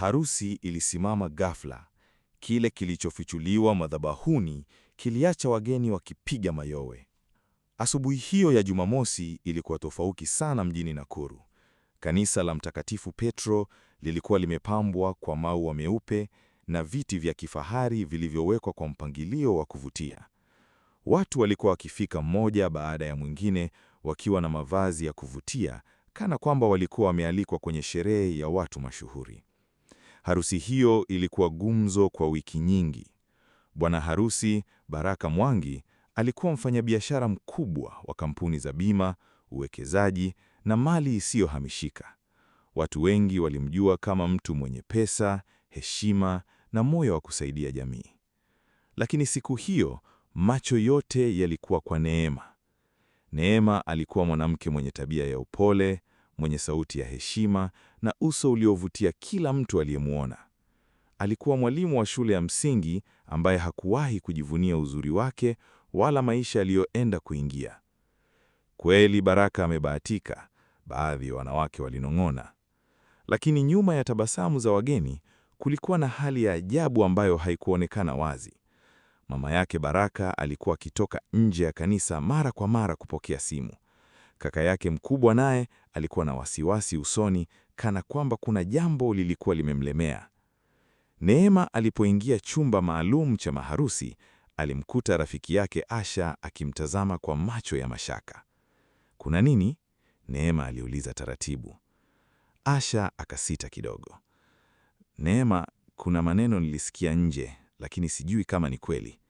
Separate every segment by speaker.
Speaker 1: Harusi ilisimama ghafla. Kile kilichofichuliwa madhabahuni kiliacha wageni wakipiga mayowe. Asubuhi hiyo ya Jumamosi ilikuwa tofauti sana mjini Nakuru. Kanisa la Mtakatifu Petro lilikuwa limepambwa kwa maua meupe na viti vya kifahari vilivyowekwa kwa mpangilio wa kuvutia. Watu walikuwa wakifika mmoja baada ya mwingine wakiwa na mavazi ya kuvutia, kana kwamba walikuwa wamealikwa kwenye sherehe ya watu mashuhuri. Harusi hiyo ilikuwa gumzo kwa wiki nyingi. Bwana harusi, Baraka Mwangi, alikuwa mfanyabiashara mkubwa wa kampuni za bima, uwekezaji na mali isiyohamishika. Watu wengi walimjua kama mtu mwenye pesa, heshima na moyo wa kusaidia jamii. Lakini siku hiyo, macho yote yalikuwa kwa Neema. Neema alikuwa mwanamke mwenye tabia ya upole, mwenye sauti ya heshima na uso uliovutia kila mtu aliyemwona. Alikuwa mwalimu wa shule ya msingi ambaye hakuwahi kujivunia uzuri wake wala maisha aliyoenda kuingia. Kweli Baraka amebahatika, baadhi ya wanawake walinong'ona. Lakini nyuma ya tabasamu za wageni kulikuwa na hali ya ajabu ambayo haikuonekana wazi. Mama yake Baraka alikuwa akitoka nje ya kanisa mara kwa mara kupokea simu. Kaka yake mkubwa naye alikuwa na wasiwasi usoni, kana kwamba kuna jambo lilikuwa limemlemea. Neema alipoingia chumba maalum cha maharusi, alimkuta rafiki yake Asha akimtazama kwa macho ya mashaka. "Kuna nini?" Neema aliuliza taratibu. Asha akasita kidogo. "Neema, kuna maneno nilisikia nje, lakini sijui kama ni kweli."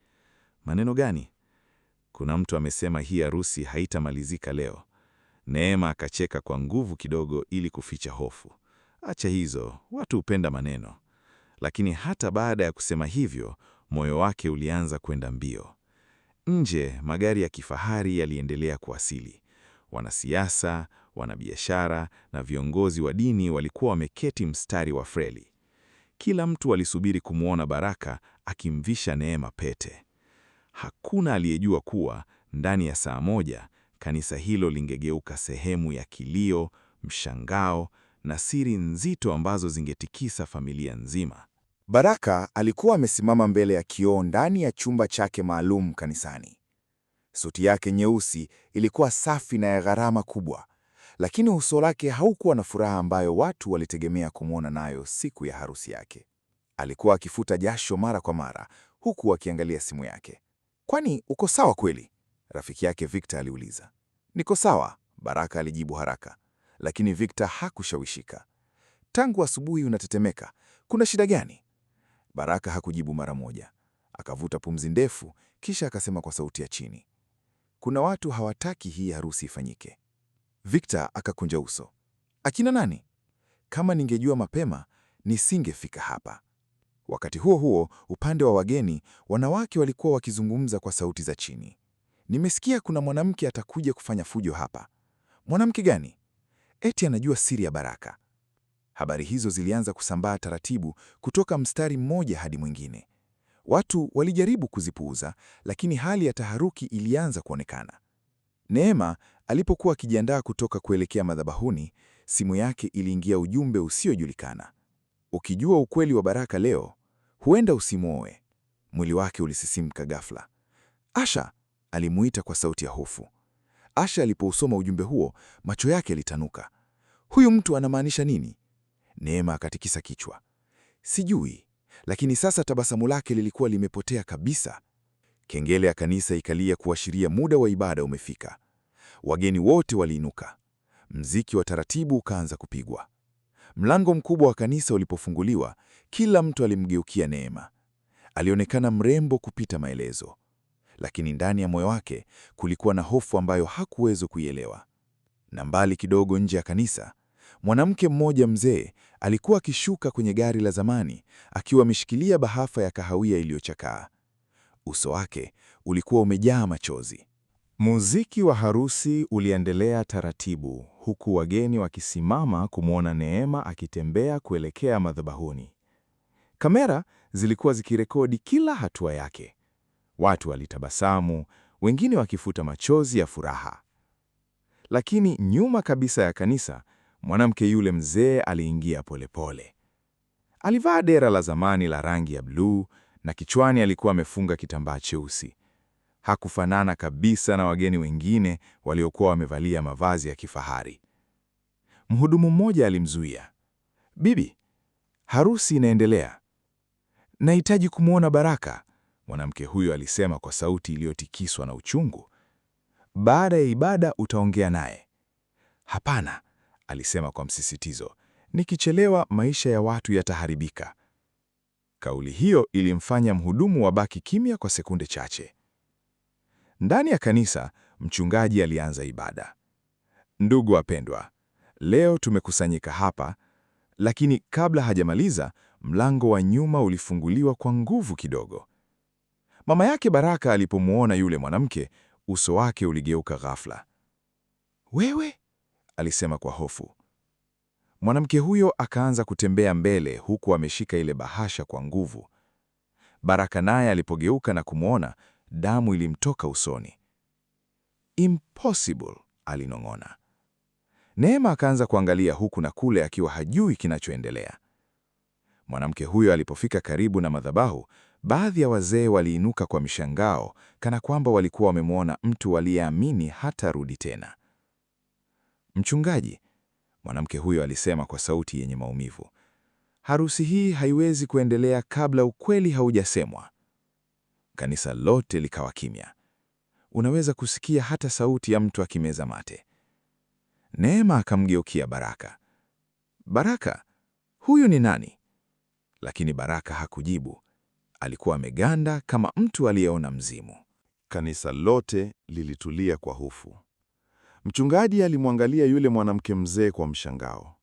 Speaker 1: "Maneno gani?" "Kuna mtu amesema hii harusi haitamalizika leo." Neema akacheka kwa nguvu kidogo ili kuficha hofu. "Acha hizo, watu hupenda maneno." Lakini hata baada ya kusema hivyo, moyo wake ulianza kwenda mbio. Nje, magari ya kifahari yaliendelea kuwasili. Wanasiasa, wanabiashara na viongozi wa dini walikuwa wameketi mstari wa freli. Kila mtu alisubiri kumwona Baraka akimvisha Neema pete. Hakuna aliyejua kuwa ndani ya saa moja kanisa hilo lingegeuka sehemu ya kilio, mshangao na siri nzito ambazo zingetikisa familia nzima.
Speaker 2: Baraka alikuwa amesimama mbele ya kioo ndani ya chumba chake maalum kanisani. Suti yake nyeusi ilikuwa safi na ya gharama kubwa, lakini uso wake haukuwa na furaha ambayo watu walitegemea kumwona nayo siku ya harusi yake. Alikuwa akifuta jasho mara kwa mara, huku akiangalia simu yake. "Kwani uko sawa kweli?" rafiki yake Victor aliuliza. "Niko sawa," Baraka alijibu haraka, lakini Victor hakushawishika. "Tangu asubuhi unatetemeka, kuna shida gani?" Baraka hakujibu mara moja. Akavuta pumzi ndefu, kisha akasema kwa sauti ya chini, "Kuna watu hawataki hii harusi ifanyike." Victor akakunja uso. "Akina nani?" "Kama ningejua mapema, nisingefika hapa." Wakati huo huo, upande wa wageni, wanawake walikuwa wakizungumza kwa sauti za chini. "Nimesikia kuna mwanamke atakuja kufanya fujo hapa." "Mwanamke gani?" "Eti anajua siri ya Baraka." Habari hizo zilianza kusambaa taratibu kutoka mstari mmoja hadi mwingine. Watu walijaribu kuzipuuza, lakini hali ya taharuki ilianza kuonekana. Neema alipokuwa akijiandaa kutoka kuelekea madhabahuni, simu yake iliingia ujumbe usiojulikana. "Ukijua ukweli wa Baraka leo, huenda usimwoe." Mwili wake ulisisimka ghafla. "Asha!" alimuita kwa sauti ya hofu. Asha alipousoma ujumbe huo, macho yake yalitanuka. "Huyu mtu anamaanisha nini?" Neema akatikisa kichwa. "Sijui," lakini sasa tabasamu lake lilikuwa limepotea kabisa. Kengele ya kanisa ikalia kuashiria muda wa ibada umefika. Wageni wote waliinuka. Mziki wa taratibu ukaanza kupigwa. Mlango mkubwa wa kanisa ulipofunguliwa, kila mtu alimgeukia Neema. Alionekana mrembo kupita maelezo, lakini ndani ya moyo wake kulikuwa na hofu ambayo hakuweza kuielewa. Na mbali kidogo nje ya kanisa, mwanamke mmoja mzee alikuwa akishuka kwenye gari la zamani akiwa ameshikilia bahafa ya kahawia iliyochakaa. Uso wake ulikuwa umejaa machozi.
Speaker 1: Muziki wa harusi uliendelea taratibu, huku wageni wakisimama kumwona Neema akitembea kuelekea madhabahuni. Kamera zilikuwa zikirekodi kila hatua yake. Watu walitabasamu, wengine wakifuta machozi ya furaha. Lakini nyuma kabisa ya kanisa, mwanamke yule mzee aliingia polepole.
Speaker 2: Alivaa dera la zamani la rangi ya bluu na kichwani alikuwa amefunga kitambaa cheusi. Hakufanana kabisa na wageni wengine waliokuwa wamevalia mavazi ya kifahari. Mhudumu mmoja alimzuia. "Bibi, harusi inaendelea. Nahitaji kumwona Baraka," mwanamke huyo alisema kwa sauti iliyotikiswa na uchungu. "Baada ya ibada utaongea naye." "Hapana," alisema kwa msisitizo. "Nikichelewa maisha ya watu yataharibika." Kauli hiyo ilimfanya mhudumu wabaki kimya kwa sekunde chache. Ndani ya kanisa, mchungaji alianza ibada. "Ndugu wapendwa, leo tumekusanyika hapa," lakini kabla hajamaliza, mlango wa nyuma ulifunguliwa kwa nguvu kidogo. Mama yake Baraka alipomwona yule mwanamke, uso wake uligeuka ghafla. "Wewe?" alisema kwa hofu. Mwanamke huyo akaanza kutembea mbele huku ameshika ile bahasha kwa nguvu. Baraka naye alipogeuka na kumwona, damu ilimtoka usoni. "Impossible," alinong'ona. Neema akaanza kuangalia huku na kule akiwa hajui kinachoendelea. Mwanamke huyo alipofika karibu na madhabahu, baadhi ya wazee waliinuka kwa mshangao kana kwamba walikuwa wamemwona mtu aliyeamini hatarudi tena. "Mchungaji," mwanamke huyo alisema kwa sauti yenye maumivu, "harusi hii haiwezi kuendelea kabla ukweli haujasemwa." Kanisa lote likawa kimya. Unaweza kusikia hata sauti ya mtu akimeza mate. Neema akamgeukia Baraka. "Baraka, huyu ni nani?" Lakini Baraka hakujibu. Alikuwa ameganda kama mtu aliyeona mzimu.
Speaker 1: Kanisa lote lilitulia kwa hofu. Mchungaji alimwangalia yule mwanamke mzee kwa mshangao.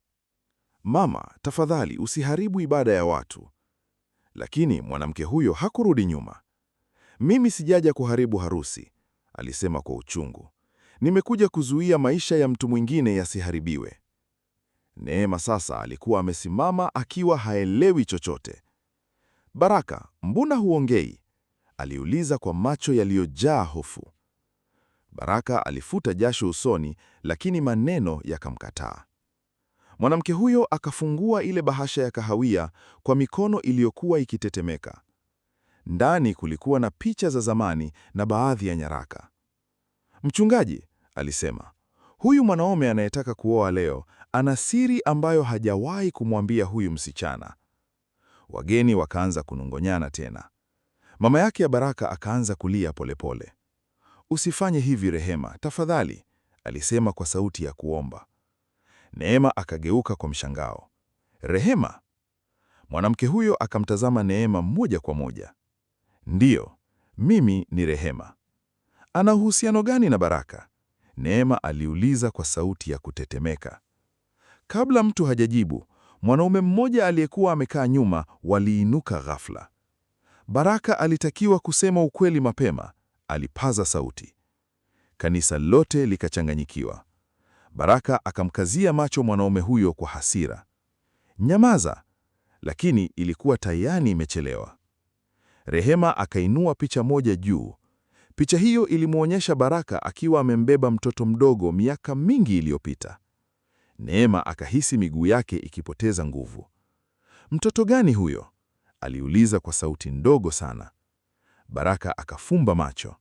Speaker 1: "Mama, tafadhali usiharibu ibada ya watu." Lakini mwanamke huyo hakurudi nyuma. "Mimi sijaja kuharibu harusi," alisema kwa uchungu. "Nimekuja kuzuia maisha ya mtu mwingine yasiharibiwe." Neema sasa alikuwa amesimama akiwa haelewi chochote. "Baraka, mbona huongei?" aliuliza kwa macho yaliyojaa hofu. Baraka alifuta jasho usoni, lakini maneno yakamkataa. Mwanamke huyo akafungua ile bahasha ya kahawia kwa mikono iliyokuwa ikitetemeka. Ndani kulikuwa na picha za zamani na baadhi ya nyaraka. "Mchungaji," alisema, "huyu mwanaume anayetaka kuoa leo ana siri ambayo hajawahi kumwambia huyu msichana." Wageni wakaanza kunong'onyana tena. Mama yake ya Baraka akaanza kulia polepole. "Usifanye hivi Rehema, tafadhali," alisema kwa sauti ya kuomba. Neema akageuka kwa mshangao. "Rehema?" Mwanamke huyo akamtazama Neema moja kwa moja. "Ndiyo, mimi ni Rehema." "Ana uhusiano gani na Baraka?" Neema aliuliza kwa sauti ya kutetemeka. Kabla mtu hajajibu, mwanaume mmoja aliyekuwa amekaa nyuma waliinuka ghafla. "Baraka alitakiwa kusema ukweli mapema," alipaza sauti. Kanisa lote likachanganyikiwa. Baraka akamkazia macho mwanaume huyo kwa hasira. "Nyamaza!" Lakini ilikuwa tayari imechelewa. Rehema akainua picha moja juu. Picha hiyo ilimwonyesha Baraka akiwa amembeba mtoto mdogo miaka mingi iliyopita. Neema akahisi miguu yake ikipoteza nguvu. "Mtoto gani huyo?" aliuliza kwa sauti ndogo sana. Baraka akafumba macho.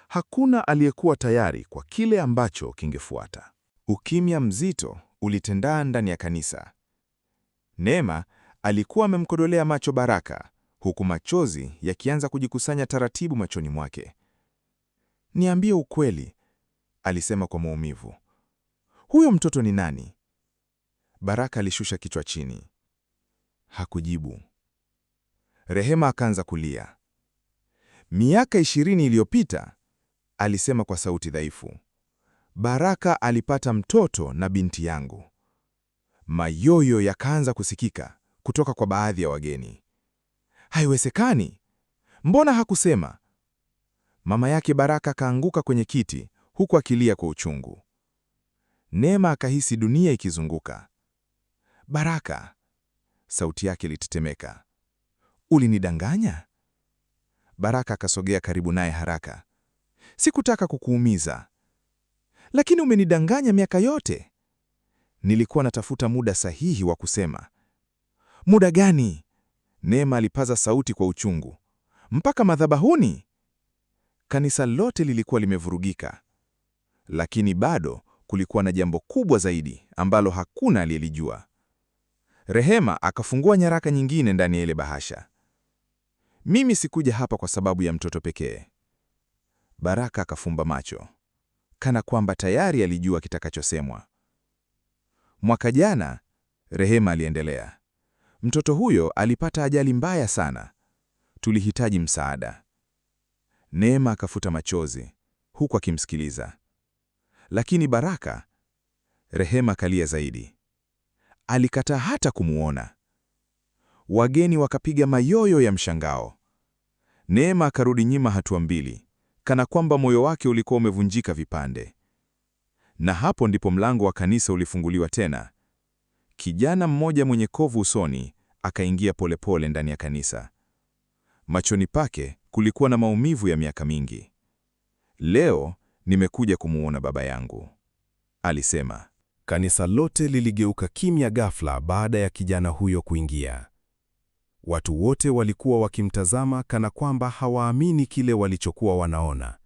Speaker 1: Hakuna aliyekuwa tayari kwa kile ambacho kingefuata. Ukimya mzito ulitandaa ndani ya kanisa. Neema alikuwa amemkodolea macho Baraka, huku machozi yakianza kujikusanya taratibu machoni mwake. "Niambie ukweli," alisema kwa maumivu. "Huyo mtoto ni nani?" Baraka alishusha kichwa chini. Hakujibu. Rehema akaanza kulia. "Miaka 20 iliyopita," alisema kwa sauti dhaifu, "Baraka alipata mtoto na binti yangu." Mayoyo yakaanza kusikika kutoka kwa baadhi ya wageni. "Haiwezekani! Mbona hakusema?" Mama yake Baraka akaanguka kwenye kiti huku akilia kwa uchungu. Neema akahisi dunia ikizunguka. "Baraka," sauti yake ilitetemeka, "ulinidanganya?" Baraka akasogea karibu naye haraka. "Sikutaka kukuumiza." "Lakini umenidanganya miaka yote." "Nilikuwa natafuta muda sahihi wa kusema." Muda gani? Neema alipaza sauti kwa uchungu. Mpaka madhabahuni? Kanisa lote lilikuwa limevurugika. Lakini bado kulikuwa na jambo kubwa zaidi ambalo hakuna aliyelijua. Rehema akafungua nyaraka nyingine ndani ya ile bahasha. Mimi sikuja hapa kwa sababu ya mtoto pekee. Baraka akafumba macho, kana kwamba tayari alijua kitakachosemwa. Mwaka jana, Rehema aliendelea, mtoto huyo alipata ajali mbaya sana. Tulihitaji msaada. Neema akafuta machozi, huku akimsikiliza. Lakini Baraka, Rehema kalia zaidi. Alikataa hata kumuona. Wageni wakapiga mayoyo ya mshangao. Neema akarudi nyuma hatua mbili, kana kwamba moyo wake ulikuwa umevunjika vipande. Na hapo ndipo mlango wa kanisa ulifunguliwa tena. Kijana mmoja mwenye kovu usoni akaingia polepole ndani ya kanisa. Machoni pake kulikuwa na maumivu ya miaka mingi. Leo nimekuja kumuona baba yangu, alisema.
Speaker 3: Kanisa lote liligeuka kimya ghafla baada ya kijana huyo kuingia. Watu wote walikuwa wakimtazama kana kwamba hawaamini kile walichokuwa wanaona.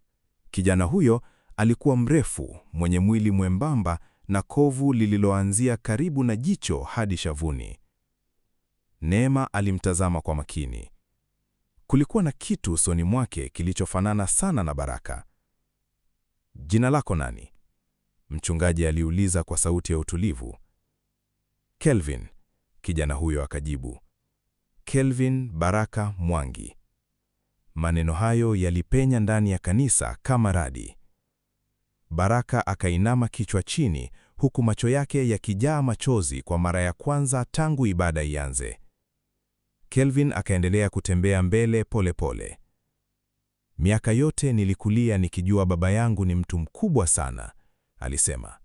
Speaker 3: Kijana huyo alikuwa mrefu, mwenye mwili mwembamba na kovu lililoanzia karibu na jicho hadi shavuni. Neema alimtazama kwa makini. Kulikuwa na kitu usoni mwake kilichofanana sana na Baraka. Jina lako nani? Mchungaji aliuliza kwa sauti ya utulivu. Kelvin, kijana huyo akajibu. Kelvin Baraka Mwangi. Maneno hayo yalipenya ndani ya kanisa kama radi. Baraka akainama kichwa chini, huku macho yake yakijaa machozi kwa mara ya kwanza tangu ibada ianze. Kelvin akaendelea kutembea mbele polepole. Miaka yote nilikulia nikijua baba yangu ni mtu mkubwa sana, alisema.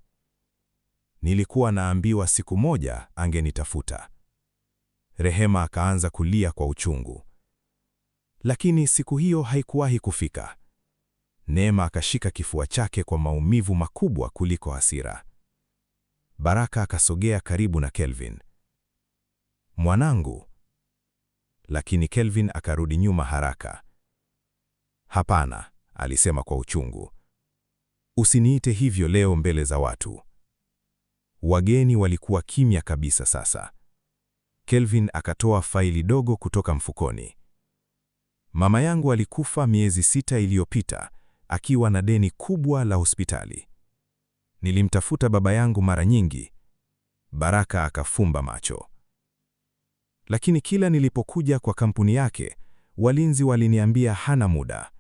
Speaker 3: Nilikuwa naambiwa siku moja angenitafuta. Rehema akaanza kulia kwa uchungu. Lakini siku hiyo haikuwahi kufika. Neema akashika kifua chake kwa maumivu makubwa kuliko hasira. Baraka akasogea karibu na Kelvin. Mwanangu. Lakini Kelvin akarudi nyuma haraka. Hapana, alisema kwa uchungu. Usiniite hivyo leo mbele za watu. Wageni walikuwa kimya kabisa sasa. Kelvin akatoa faili dogo kutoka mfukoni. Mama yangu alikufa miezi 6 iliyopita, akiwa na deni kubwa la hospitali. Nilimtafuta baba yangu mara nyingi. Baraka akafumba macho. Lakini kila nilipokuja kwa kampuni yake, walinzi waliniambia hana muda.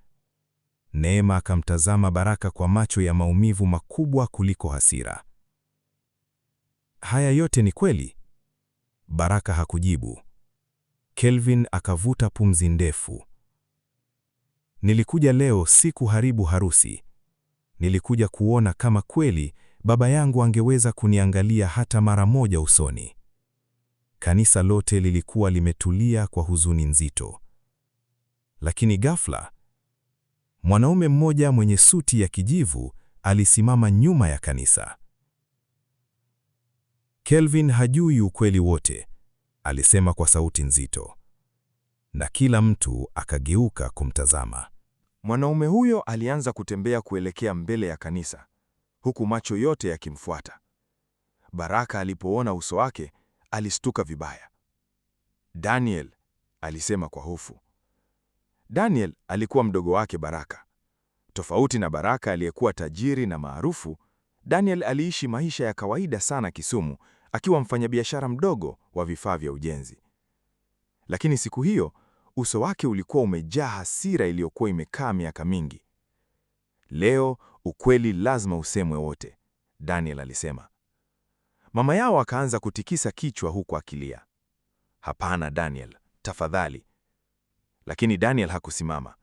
Speaker 3: Neema akamtazama Baraka kwa macho ya maumivu makubwa kuliko hasira. Haya yote ni kweli? Baraka hakujibu. Kelvin akavuta pumzi ndefu. Nilikuja leo si kuharibu harusi. Nilikuja kuona kama kweli baba yangu angeweza kuniangalia hata mara moja usoni. Kanisa lote lilikuwa limetulia kwa huzuni nzito. Lakini ghafla, mwanaume mmoja mwenye suti ya kijivu alisimama nyuma ya kanisa. Kelvin hajui ukweli wote, alisema kwa sauti nzito. Na kila mtu akageuka kumtazama.
Speaker 1: Mwanaume huyo alianza kutembea kuelekea mbele ya kanisa, huku macho yote yakimfuata. Baraka alipoona uso wake, alistuka vibaya. Daniel, alisema kwa hofu. Daniel alikuwa mdogo wake Baraka. Tofauti na Baraka aliyekuwa tajiri na maarufu, Daniel aliishi maisha ya kawaida sana Kisumu, akiwa mfanyabiashara mdogo wa vifaa vya ujenzi. Lakini siku hiyo, uso wake ulikuwa umejaa hasira iliyokuwa imekaa miaka mingi. Leo ukweli lazima usemwe wote, Daniel alisema. Mama yao akaanza kutikisa kichwa huku akilia. Hapana Daniel, tafadhali. Lakini Daniel hakusimama.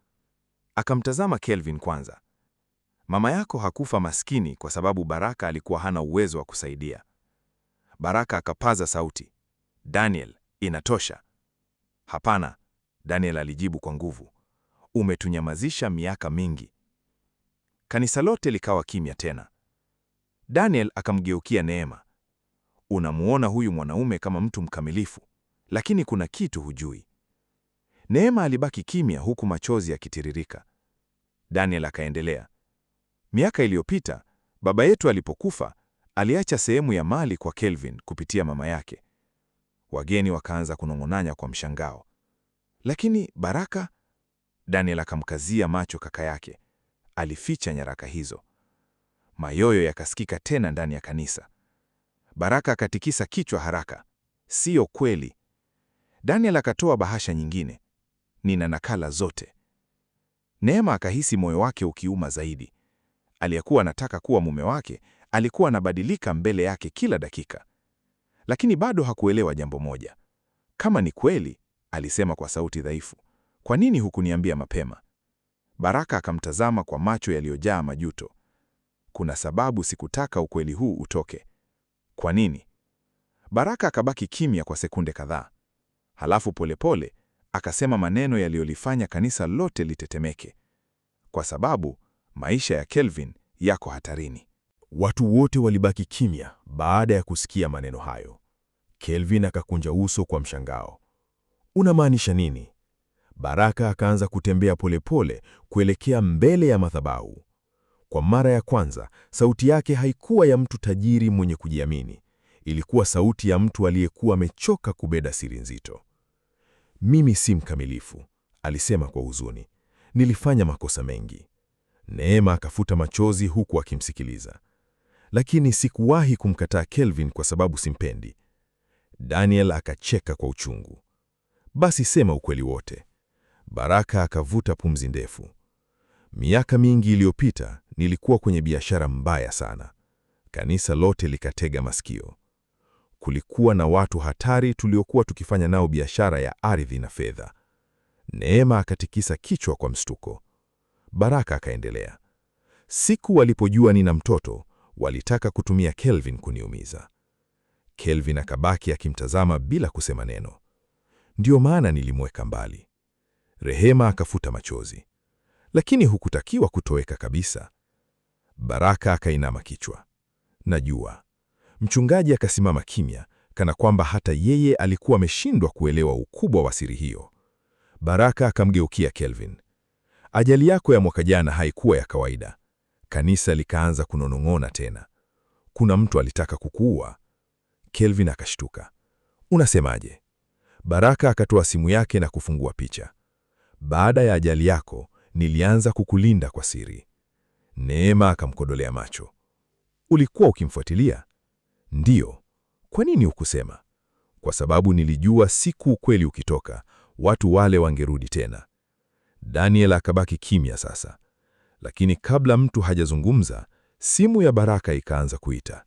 Speaker 1: Akamtazama Kelvin kwanza. Mama yako hakufa maskini kwa sababu Baraka alikuwa hana uwezo wa kusaidia. Baraka akapaza sauti. Daniel, inatosha. Hapana, Daniel alijibu kwa nguvu. Umetunyamazisha miaka mingi. Kanisa lote likawa kimya tena. Daniel akamgeukia Neema. Unamuona huyu mwanaume kama mtu mkamilifu,
Speaker 2: Lakini kuna kitu hujui. Neema alibaki kimya huku machozi yakitiririka. Daniel akaendelea. Miaka iliyopita, baba yetu alipokufa, aliacha sehemu ya mali kwa Kelvin kupitia mama yake. Wageni wakaanza kunong'onanya kwa mshangao. Lakini Baraka? Daniel akamkazia macho kaka yake. Alificha nyaraka hizo. Mayoyo yakasikika tena ndani ya kanisa. Baraka akatikisa kichwa haraka. Sio kweli. Daniel akatoa bahasha nyingine. Nina nakala zote. Neema akahisi moyo wake ukiuma zaidi. Aliyekuwa anataka kuwa mume wake alikuwa anabadilika mbele yake kila dakika. Lakini bado hakuelewa jambo moja. Kama ni kweli, alisema kwa sauti dhaifu, kwa nini hukuniambia mapema? Baraka akamtazama kwa macho yaliyojaa majuto. Kuna sababu sikutaka ukweli huu utoke. Kwa nini? Baraka akabaki kimya kwa sekunde kadhaa. Halafu polepole akasema maneno yaliyolifanya kanisa lote litetemeke. Kwa sababu maisha ya Kelvin yako hatarini.
Speaker 3: Watu wote walibaki kimya baada ya kusikia maneno hayo. Kelvin akakunja uso kwa mshangao. Unamaanisha nini? Baraka akaanza kutembea polepole kuelekea mbele ya madhabahu. Kwa mara ya kwanza, sauti yake haikuwa ya mtu tajiri mwenye kujiamini. Ilikuwa sauti ya mtu aliyekuwa amechoka kubeba siri nzito. Mimi si mkamilifu, alisema kwa huzuni. Nilifanya makosa mengi. Neema akafuta machozi huku akimsikiliza. Lakini sikuwahi kumkataa Kelvin kwa sababu simpendi. Daniel akacheka kwa uchungu. Basi sema ukweli wote. Baraka akavuta pumzi ndefu. Miaka mingi iliyopita nilikuwa kwenye biashara mbaya sana. Kanisa lote likatega masikio. Kulikuwa na watu hatari tuliokuwa tukifanya nao biashara ya ardhi na fedha. Neema akatikisa kichwa kwa mshtuko. Baraka akaendelea. Siku walipojua nina mtoto, walitaka kutumia Kelvin kuniumiza. Kelvin akabaki akimtazama bila kusema neno. Ndio maana nilimweka mbali. Rehema akafuta machozi. Lakini hukutakiwa kutoweka kabisa. Baraka akainama kichwa. Najua. Mchungaji akasimama kimya, kana kwamba hata yeye alikuwa ameshindwa kuelewa ukubwa wa siri hiyo. Baraka akamgeukia Kelvin. Ajali yako ya mwaka jana haikuwa ya kawaida. Kanisa likaanza kunonong'ona tena. Kuna mtu alitaka kukuua. Kelvin akashtuka. Unasemaje? Baraka akatoa simu yake na kufungua picha. Baada ya ajali yako, nilianza kukulinda kwa siri. Neema akamkodolea macho. Ulikuwa ukimfuatilia? Ndiyo. Kwa nini hukusema? Kwa sababu nilijua siku ukweli ukitoka, watu wale wangerudi tena. Daniel akabaki kimya sasa. Lakini kabla mtu hajazungumza, simu ya Baraka ikaanza kuita.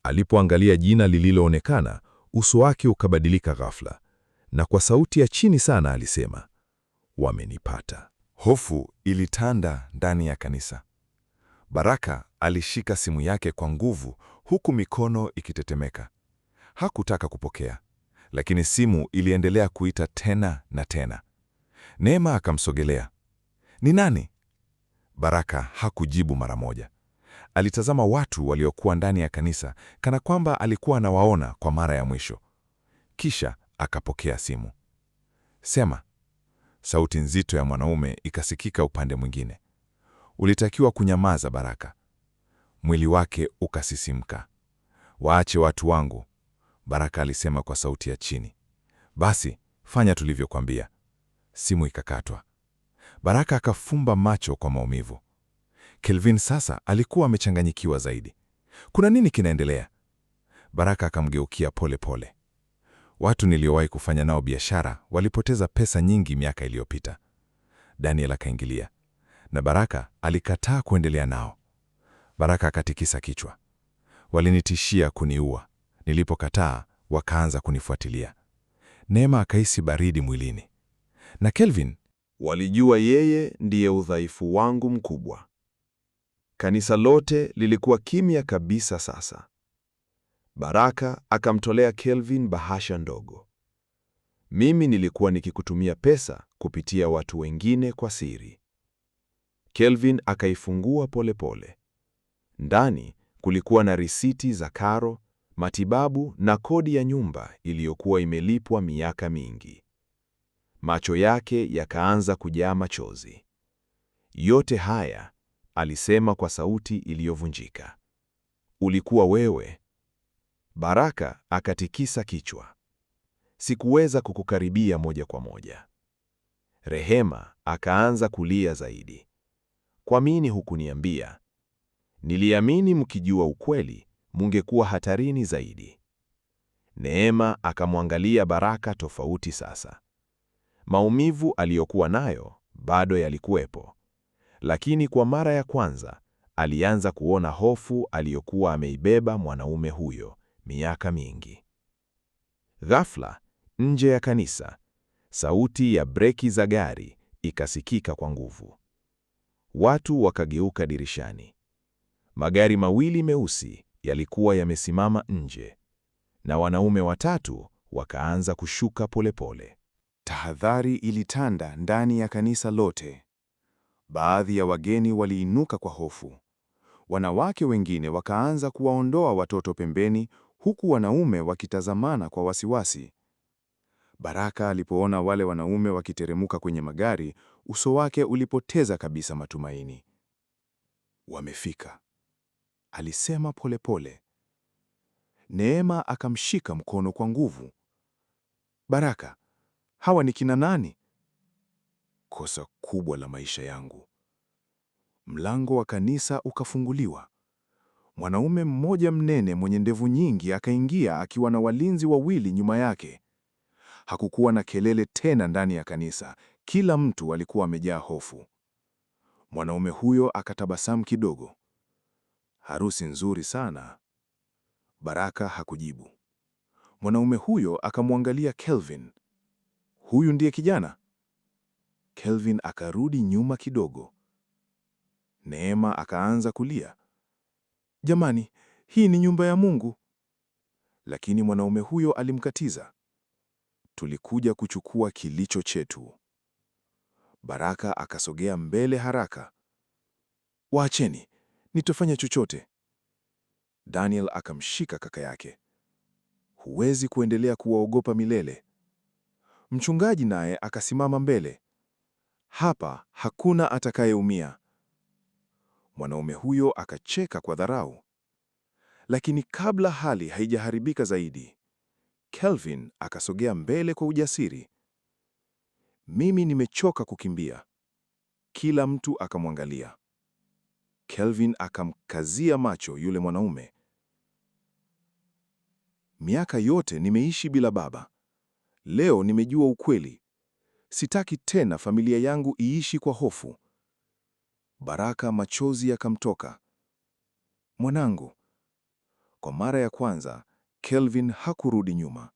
Speaker 3: Alipoangalia jina lililoonekana, uso wake ukabadilika ghafla. Na kwa sauti ya chini sana alisema, wamenipata.
Speaker 2: Hofu ilitanda ndani ya kanisa. Baraka alishika simu yake kwa nguvu huku mikono ikitetemeka. Hakutaka kupokea, lakini simu iliendelea kuita tena na tena. Neema akamsogelea. Ni nani? Baraka hakujibu mara moja. Alitazama watu waliokuwa ndani ya kanisa kana kwamba alikuwa anawaona kwa mara ya mwisho. Kisha akapokea simu. Sema. Sauti nzito ya mwanaume ikasikika upande mwingine. Ulitakiwa kunyamaza, Baraka. Mwili wake ukasisimka. Waache watu wangu, Baraka alisema kwa sauti ya chini. Basi, fanya tulivyokuambia. Simu ikakatwa. Baraka akafumba macho kwa maumivu. Kelvin sasa alikuwa amechanganyikiwa zaidi. Kuna nini kinaendelea? Baraka akamgeukia pole pole. Watu niliowahi kufanya nao biashara walipoteza pesa nyingi miaka iliyopita. Daniel akaingilia, na Baraka alikataa kuendelea nao. Baraka akatikisa kichwa. Walinitishia kuniua. Nilipokataa, wakaanza kunifuatilia. Neema akahisi baridi mwilini. Na Kelvin,
Speaker 1: walijua yeye ndiye udhaifu wangu mkubwa. Kanisa lote lilikuwa kimya kabisa sasa. Baraka akamtolea Kelvin bahasha ndogo. Mimi nilikuwa nikikutumia pesa kupitia watu wengine kwa siri. Kelvin akaifungua polepole. Ndani kulikuwa na risiti za karo,
Speaker 4: matibabu na kodi ya nyumba iliyokuwa imelipwa miaka mingi. Macho yake yakaanza kujaa machozi. Yote haya, alisema kwa sauti iliyovunjika. Ulikuwa wewe. Baraka akatikisa kichwa. Sikuweza kukukaribia moja kwa moja. Rehema akaanza kulia zaidi. Kwa nini hukuniambia? Niliamini mkijua ukweli, mungekuwa hatarini zaidi. Neema akamwangalia Baraka tofauti sasa. Maumivu aliyokuwa nayo bado yalikuwepo, lakini kwa mara ya kwanza alianza kuona hofu aliyokuwa ameibeba mwanaume huyo miaka mingi. Ghafla, nje ya kanisa, sauti ya breki za gari ikasikika kwa nguvu. Watu wakageuka dirishani. Magari mawili meusi yalikuwa yamesimama nje, na wanaume watatu wakaanza kushuka polepole.
Speaker 2: Tahadhari ilitanda ndani ya kanisa lote. Baadhi ya wageni waliinuka kwa hofu. Wanawake wengine wakaanza kuwaondoa watoto pembeni, huku wanaume wakitazamana kwa wasiwasi. Baraka alipoona wale wanaume wakiteremuka kwenye magari, uso wake ulipoteza kabisa matumaini. Wamefika, alisema polepole. Neema akamshika mkono kwa nguvu. Baraka, hawa ni kina nani? Kosa kubwa la maisha yangu. Mlango wa kanisa ukafunguliwa. Mwanaume mmoja mnene mwenye ndevu nyingi akaingia akiwa na walinzi wawili nyuma yake. Hakukuwa na kelele tena ndani ya kanisa. Kila mtu alikuwa amejaa hofu. Mwanaume huyo akatabasamu kidogo. Harusi nzuri sana. Baraka hakujibu. Mwanaume huyo akamwangalia Kelvin. Huyu ndiye kijana? Kelvin akarudi nyuma kidogo. Neema akaanza kulia. Jamani, hii ni nyumba ya Mungu. Lakini mwanaume huyo alimkatiza. Tulikuja kuchukua kilicho chetu. Baraka akasogea mbele haraka. Waacheni, nitafanya chochote. Daniel akamshika kaka yake. Huwezi kuendelea kuwaogopa milele. Mchungaji naye akasimama mbele. Hapa hakuna atakayeumia. Mwanaume huyo akacheka kwa dharau. Lakini kabla hali haijaharibika zaidi, Kelvin akasogea mbele kwa ujasiri. Mimi nimechoka kukimbia. Kila mtu akamwangalia. Kelvin akamkazia macho yule mwanaume. Miaka yote nimeishi bila baba. Leo nimejua ukweli. Sitaki tena familia yangu iishi kwa hofu. Baraka machozi yakamtoka. Mwanangu. Kwa mara ya kwanza, Kelvin hakurudi nyuma.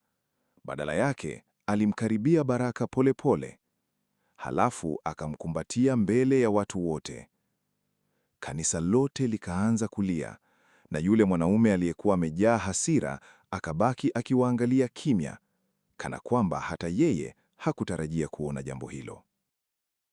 Speaker 2: Badala yake, alimkaribia Baraka polepole. Halafu akamkumbatia mbele ya watu wote. Kanisa lote likaanza kulia, na yule mwanaume aliyekuwa amejaa hasira akabaki akiwaangalia kimya, kana kwamba hata yeye hakutarajia kuona jambo hilo.